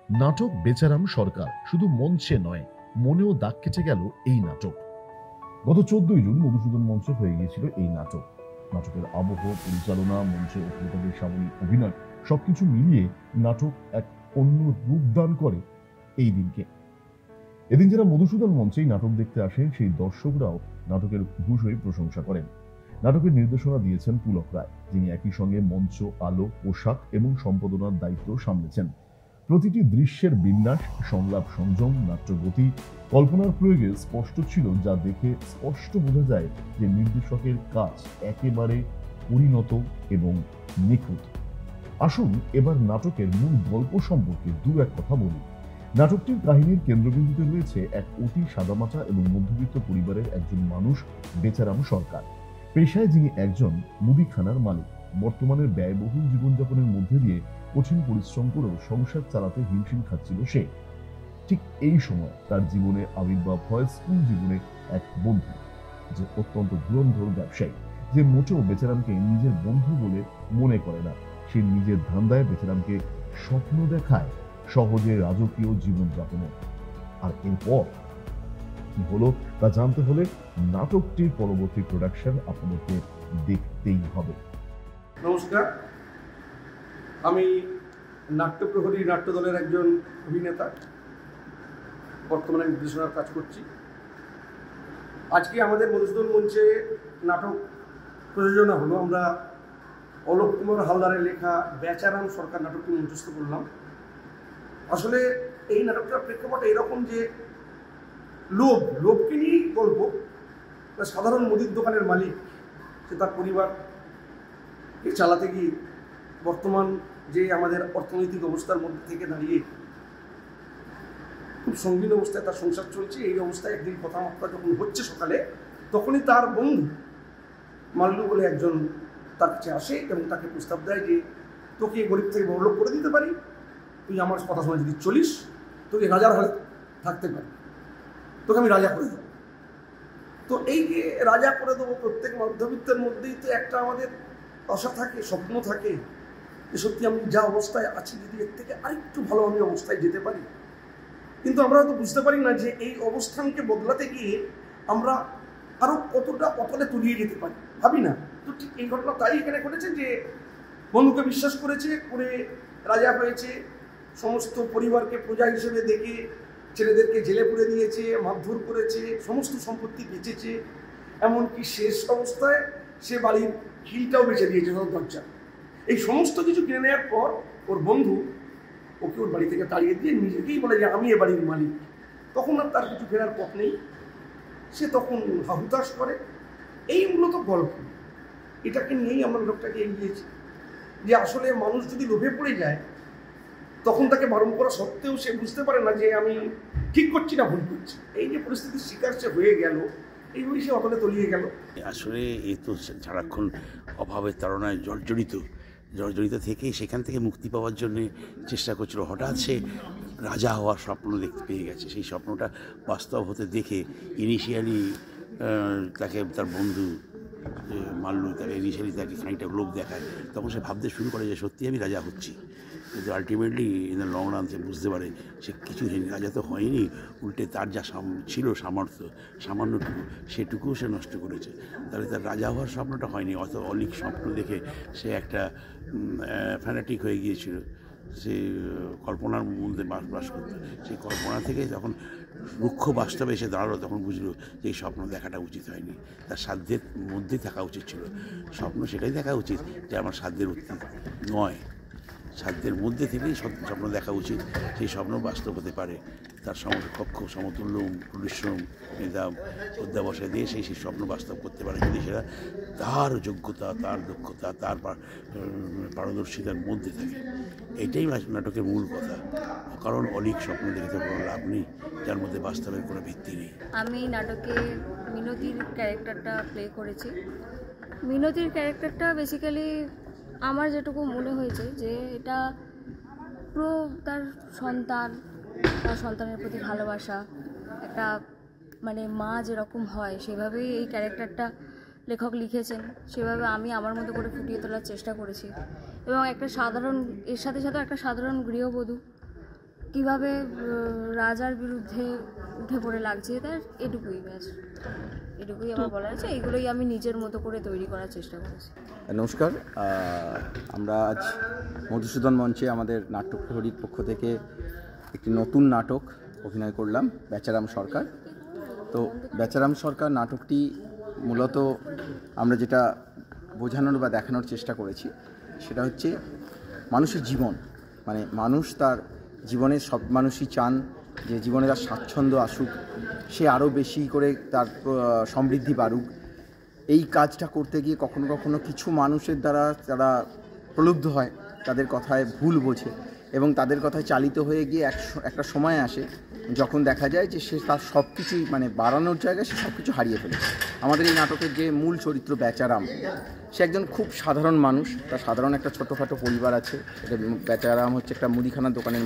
নাটক বেচারাম সরকার শুধু মঞ্চে নয়, মনেও দাগ কেটে গেল এই নাটক। গত 14ই জুন মধুসূদন মঞ্চে হয়ে গিয়েছিল এই নাটক। নাটকের আবহ, পরিচালনা, মঞ্চে অভিনেতাদের সাময়িক অভিনয় সবকিছু মিলিয়ে নাটক এক অন্য রূপদান করে এই দিনকে। এদিন যারা মধুসূদন মঞ্চেই নাটক দেখতে আসেন সেই দর্শকরাও নাটকের ভূয়সী প্রশংসা করেন। নাটকের নির্দেশনা দিয়েছেন পুলক রায়, যিনি একই সঙ্গে মঞ্চ, আলো, পোশাক এবং সম্পাদনার দায়িত্ব সামলেছেন। প্রতিটি দৃশ্যের বিন্যাস, সংলাপ সংযম, নাট্যগতি, কল্পনার প্রয়োগে স্পষ্ট ছিল, যা দেখে স্পষ্ট বোঝা যায় যে নির্দেশকের কাজ একেবারে পরিণত এবং নিখুঁত। আসুন এবার নাটকের মূল গল্প সম্পর্কে দু এক কথা বলি। নাটকটির কাহিনীর কেন্দ্রবিন্দুতে রয়েছে এক অতি সাদামাটা এবং মধ্যবিত্ত পরিবারের একজন মানুষ, বেচারাম সরকার। পেশায় যিনি একজন মুদিখানার মালিক। বর্তমানের ব্যয়বহুল জীবনযাপনের মধ্যে দিয়ে কঠিন পরিশ্রম করেও সংসার চালাতে হিমশিম খাচ্ছিল সে। ঠিক এই সময় তার জীবনে আবির্ভাব হয় স্কুল জীবনে এক বন্ধু, যে অত্যন্ত ধুরন্ধর ব্যবসায়ী, যে মোটেও বেচারামকে নিজের বন্ধু বলে মনে করে না। সে নিজের ধান্দায় বেচারামকে স্বপ্ন দেখায় সহজে রাজকীয় জীবনযাপনে। আর এরপর কি হলো তা জানতে হলে নাটকটির পরবর্তী প্রোডাকশন আপনাদেরকে দেখতেই হবে। নমস্কার, আমি নাট্যপ্রহরী নাট্য দলের একজন অভিনেতা, বর্তমানে নির্দেশনার কাজ করছি। আজকে আমাদের মধুসূদন মঞ্চে নাটক প্রযোজনা হলো। আমরা অলোক কুমার হালদারের লেখা বেচারাম সরকার নাটকটি মঞ্চস্থ করলাম। আসলে এই নাটকটার প্রেক্ষাপট এরকম যে লোভকে নিয়েই গল্প। সাধারণ মুদির দোকানের মালিক, সে তার পরিবারকে চালাতে গিয়ে বর্তমান যে আমাদের অর্থনৈতিক অবস্থার মধ্যে থেকে দাঁড়িয়ে খুব সঙ্গীন অবস্থায় তার সংসার চলছে। এই অবস্থায় একদিন কথাবার্তা যখন হচ্ছে সকালে, তখনই তার বন্ধু মাল্লু বলে একজন তার কাছে আসে এবং তাকে প্রস্তাব দেয় যে তোকে গরিব থেকে বড়লোক করে দিতে পারি, তুই আমার কথা শুনে যদি চলিস, তোকে রাজার হলে থাকতে পারি, তোকে আমি রাজা করে দেবো। তো এই যে রাজা করে দেবো, প্রত্যেক মধ্যবিত্তের মধ্যেই তো একটা আমাদের আশা থাকে, স্বপ্ন থাকে যে সত্যি আমি যা অবস্থায় আছি যদি এর থেকে আরেকটু ভালো আমি অবস্থায় যেতে পারি। কিন্তু আমরা হয়তো বুঝতে পারি না যে এই অবস্থানকে বদলাতে গিয়ে আমরা আরো কতটা অতলে তলিয়ে যেতে পারি, ভাবি না। তো ঠিক এই ঘটনা তাই এখানে ঘটেছে যে বন্ধুকে বিশ্বাস করেছে, করে রাজা হয়েছে, সমস্ত পরিবারকে প্রজা হিসেবে দেখে ছেলেদেরকে জেলে পুরে দিয়েছে, মারধর করেছে, সমস্ত সম্পত্তি বেচেছে, এমনকি শেষ অবস্থায় সে বাড়ির খিলটাও বেচে দিয়েছে, দরজা। এই সমস্ত কিছু কিনে নেওয়ার পর ওর বন্ধু ওকে ওর বাড়ি থেকে তাড়িয়ে দিয়ে নিজেকেই বলে যে আমি এ বাড়ির মালিক। তখন আর তার কিছু ফেরার পথ নেই, সে তখন হুতাশ করে। এই মূলত গল্প, এটাকে নিয়েই আমরা লোকটাকে এগিয়েছি যে আসলে মানুষ যদি লোভে পড়ে যায়, তখন তাকে বারণ করা সত্ত্বেও সে বুঝতে পারে না যে আমি ঠিক করছি না ভুল করছি। এই যে পরিস্থিতির শিকার সে হয়ে গেল, এইভাবেই সে অতলে তলিয়ে গেল। আসলে এই তো সারাক্ষণ অভাবের তাড়নায় জর্জরিত থেকে সেখান থেকে মুক্তি পাওয়ার জন্য চেষ্টা করছিল। হঠাৎ সে রাজা হওয়ার স্বপ্ন দেখতে পেয়ে গেছে। সেই স্বপ্নটা বাস্তব হতে দেখে ইনিশিয়ালি তাকে তার বন্ধু মাল্লু তাকে তাকে খানিকটা লোভ দেখায়। তখন সে ভাবতে শুরু করে যে সত্যি আমি রাজা হচ্ছি। কিন্তু ultimately in the long run সে বুঝতে পারে সে কিছু রাজা তো হয়নি, উল্টে তার যা ছিল সামর্থ্য, সামান্যটুকু, সেটুকুও সে নষ্ট করেছে। তাহলে তার রাজা হওয়ার স্বপ্নটা হয়নি। অত অলিক স্বপ্ন দেখে সে একটা ফ্যানাটিক হয়ে গিয়েছিল। সে কল্পনার মধ্যে বাস করত। সেই কল্পনা থেকে যখন রুক্ষ বাস্তবে এসে দাঁড়ালো, তখন বুঝলো যে এই স্বপ্ন দেখাটা উচিত হয়নি, তার সাধ্যের মধ্যেই থাকা উচিত ছিল। স্বপ্ন সেটাই দেখা উচিত যে আমার সাধ্যের অতীত নয়, সাধ্যের মধ্যে থেকেই স্বপ্ন দেখা উচিত। সেই স্বপ্ন বাস্তব হতে পারে তার সমকক্ষ সমতুল্য পরিশ্রম, মেধা, অধ্যাবসায় দিয়ে সেই স্বপ্ন বাস্তব করতে পারে যদি সেটা তার যোগ্যতা, তার দক্ষতা, তার পারদর্শিতার মধ্যে থাকে। এইটাই নাটকের মূল কথা। কারণ অলিক স্বপ্ন দেখে তো কোনো লাভ নেই যার মধ্যে বাস্তবের কোনো ভিত্তি নেই। আমি নাটকে মিনতির ক্যারেক্টারটা প্লে করেছি। মিনতির ক্যারেক্টারটা বেসিক্যালি আমার যেটুকু মনে হয়েছে যে এটা পুরো তার সন্তানের প্রতি ভালোবাসা, একটা মানে মা যেরকম হয় সেভাবেই এই ক্যারেক্টারটা লেখক লিখেছেন। সেভাবে আমি আমার মতো করে ফুটিয়ে তোলার চেষ্টা করেছি। এবং একটা সাধারণ, এর সাথে সাথে একটা সাধারণ গৃহবধূ, কীভাবে রাজার বিরুদ্ধে উঠে পড়ে লাগছে, তার এটুকুই ব্যাস, এটুকুই আমার বলার আছে। এইগুলোই আমি নিজের মতো করে তৈরি করার চেষ্টা করেছি। নমস্কার, আমরা আজ মধুসূদন মঞ্চে আমাদের নাট্যপ্রহরীর পক্ষ থেকে একটি নতুন নাটক অভিনয় করলাম, বেচারাম সরকার। তো বেচারাম সরকার নাটকটি মূলত আমরা যেটা বোঝানোর বা দেখানোর চেষ্টা করেছি সেটা হচ্ছে মানুষের জীবন, মানে মানুষ তার জীবনে, সব মানুষই চান যে জীবনে তার স্বাচ্ছন্দ্য আসুক, সে আরও বেশি করে তার সমৃদ্ধি বাড়ুক। এই কাজটা করতে গিয়ে কখনো কখনো কিছু মানুষের দ্বারা তারা প্রলুব্ধ হয়, তাদের কথায় ভুল বোঝে এবং তাদের কথায় চালিত হয়ে গিয়ে একটা সময় আসে যখন দেখা যায় যে সে তার সব কিছুই, মানে বাড়ানোর জায়গায় সে সব কিছু হারিয়ে ফেলেছে। আমাদের এই নাটকের যে মূল চরিত্র বেচারাম, সে একজন খুব সাধারণ মানুষ, তার সাধারণ একটা ছোটোখাটো পরিবার আছে। এটা বেচারাম হচ্ছে একটা মুদিখানার দোকানের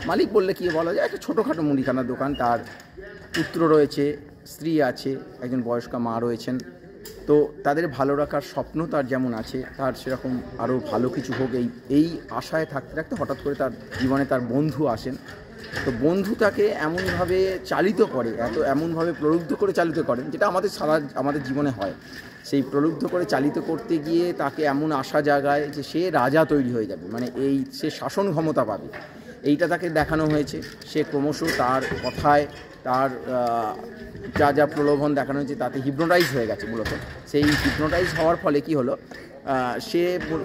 মালিক বললে কি বলা যায়, একটা ছোটোখাটো মুদিখানার দোকান। তার পুত্র রয়েছে, স্ত্রী আছে, একজন বয়স্কা মা রয়েছেন। তো তাদের ভালো রাখার স্বপ্ন তার যেমন আছে, তার সেরকম আরও ভালো কিছু হোক এই আশায় থাকতে থাকতে হঠাৎ করে তার জীবনে তার বন্ধু আসেন। তো বন্ধু তাকে এমনভাবে চালিত করে, এমনভাবে প্রলুব্ধ করে চালিত করেন, যেটা আমাদের জীবনে হয়। সেই প্রলুব্ধ করে চালিত করতে গিয়ে তাকে এমন আশা জাগায় যে সে রাজা তৈরি হয়ে যাবে, মানে সে শাসন ক্ষমতা পাবে, এইটা তাকে দেখানো হয়েছে। সে ক্রমশ তার কথায়, তার যা প্রলোভন দেখানো হয়েছে তাতে হিপনোটাইজ হয়ে গেছে। মূলত সেই হিপনোটাইজ হওয়ার ফলে কি হলো, সে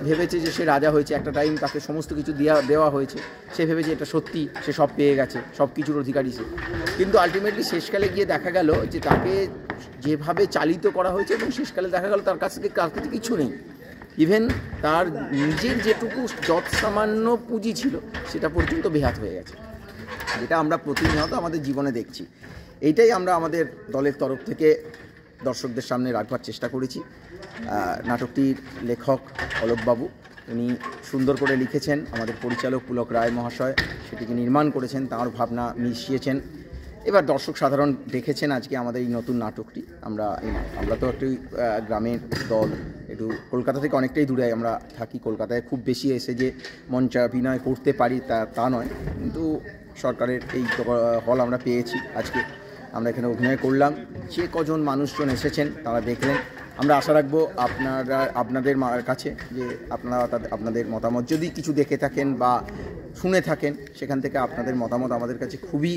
ভেবেছে যে সে রাজা হয়েছে। একটা টাইম তাকে সমস্ত কিছু দেওয়া হয়েছে, সে ভেবেছে এটা সত্যি, সে সব পেয়ে গেছে, সব কিছুর অধিকারী সে। কিন্তু আলটিমেটলি শেষকালে গিয়ে দেখা গেল যে তাকে যেভাবে চালিত করা হয়েছে এবং শেষকালে দেখা গেল তার কাছে কিছু নেই। ইভেন তার নিজের যেটুকু সামান্য পুঁজি ছিল সেটা পর্যন্ত বেহাত হয়ে গেছে, যেটা আমরা প্রতিনিয়ত আমাদের জীবনে দেখছি। এইটাই আমরা আমাদের দলের তরফ থেকে দর্শকদের সামনে রাখবার চেষ্টা করেছি। নাটকটির লেখক অলোকবাবু, উনি সুন্দর করে লিখেছেন। আমাদের পরিচালক পুলক রায় মহাশয় সেটিকে নির্মাণ করেছেন, তাঁর ভাবনা মিশিয়েছেন। এবার দর্শক সাধারণ দেখেছেন আজকে আমাদের এই নতুন নাটকটি। আমরা তো একটু গ্রামের দল, একটু কলকাতা থেকে অনেকটাই দূরে আমরা থাকি। কলকাতায় খুব বেশি এসে যে মঞ্চাভিনয় করতে পারি তা নয়, কিন্তু সরকারের এই হল আমরা পেয়েছি। আজকে আমরা এখানে অভিনয় করলাম। যে কজন মানুষজন এসেছেন তারা দেখলেন। আমরা আশা রাখবো আপনাদের কাছে যে আপনাদের মতামত যদি কিছু দেখে থাকেন বা শুনে থাকেন, সেখান থেকে আপনাদের মতামত আমাদের কাছে খুবই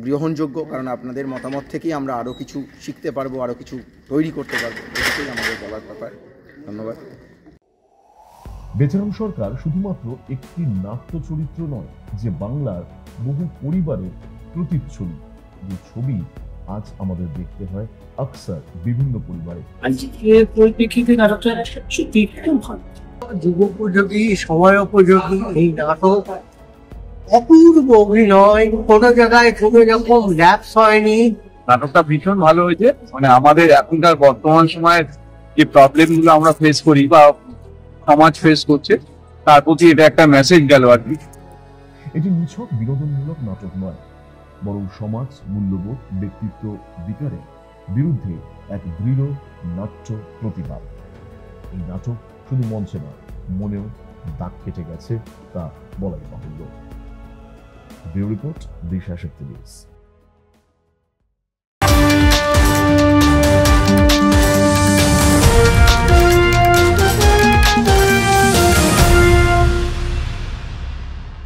গ্রহণযোগ্য, কারণ আপনাদের মতামত থেকেই আমরা আরও কিছু শিখতে পারবো, আরও কিছু তৈরি করতে পারবো। এটাই আমাদের বলার ব্যাপার। ধন্যবাদ। বেচারাম সরকার শুধুমাত্র একটি নাট্য চরিত্র নয়, যে বাংলার বহু পরিবারের প্রতিচ্ছবি, যে ছবি আজ আমাদের দেখতে হয় আকসার বিভিন্ন পরিবারে। আজকের পরিপ্রেক্ষিতে নাটকটা সত্যি খুব ভালো, যুগোপযোগী, সময় উপযোগী এই নাটক। অপূর্ব অভিনয়, কোনো জায়গায় কোনো রকম ল্যাপস হয়নি। নাটকটা ভীষণ ভালো হয়েছে। মানে আমাদের এখনকার বর্তমান সময়ের যে প্রবলেম গুলো আমরা ফেস করি বা সমাজ ফেস করছে, তার প্রতি এটা একটা মেসেজ গেল আর কি। এটি নিছক বিনোদনমূলক নাটক নয়, বরং সমাজ মূল্যবোধ, ব্যক্তিত্ব বিকারের বিরুদ্ধে এক দৃঢ় নাট্য প্রতিবাদ। এই নাটক শুধু মঞ্চে নয়, মনেও দাগ কেটে গেছে, তা বলাই বাহুল্য। ব্যুরো রিপোর্ট, দিশা শক্তি নিউজ।